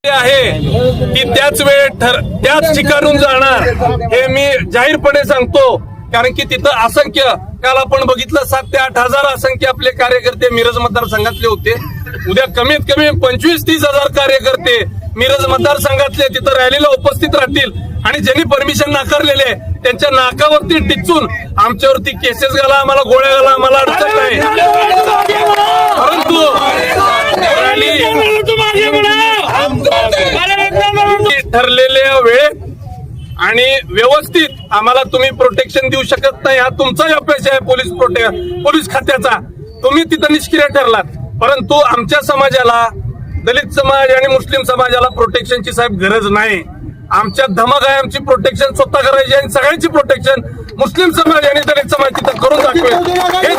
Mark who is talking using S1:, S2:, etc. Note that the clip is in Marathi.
S1: आहे की त्याच त्याच ठिकाणून जाणार हे मी जाहीरपणे सांगतो, कारण की तिथं असंख्य, काल आपण बघितलं 7 ते 8 हजार असंख्य आपले कार्यकर्ते मिरज मतदारसंघातले होते. उद्या कमीत कमी 25-30 हजार कार्यकर्ते मिरज मतदारसंघातले तिथं रॅलीला उपस्थित राहतील आणि ज्यांनी परमिशन नाकारलेले त्यांच्या नाकावरती टिचून आमच्यावरती केसेस घाला, आम्हाला गोळ्या घाला, आम्हाला अडचण नाही. परंतु ठरलेल्या वेळेत आणि व्यवस्थित आम्हाला तुम्ही प्रोटेक्शन देऊ शकत नाही, हा तुमचाही अपयश आहे. पोलीस खात्याचा तुम्ही तिथं निष्क्रिय ठरलात. परंतु आमच्या समाजाला, दलित समाज आणि मुस्लिम समाजाला प्रोटेक्शनची साहेब गरज नाही. आमच्या धमक आहे, आमची प्रोटेक्शन स्वतः करायची आणि सगळ्यांची प्रोटेक्शन मुस्लिम समाज आणि दलित समाज तिथं करून दाखवेल. हे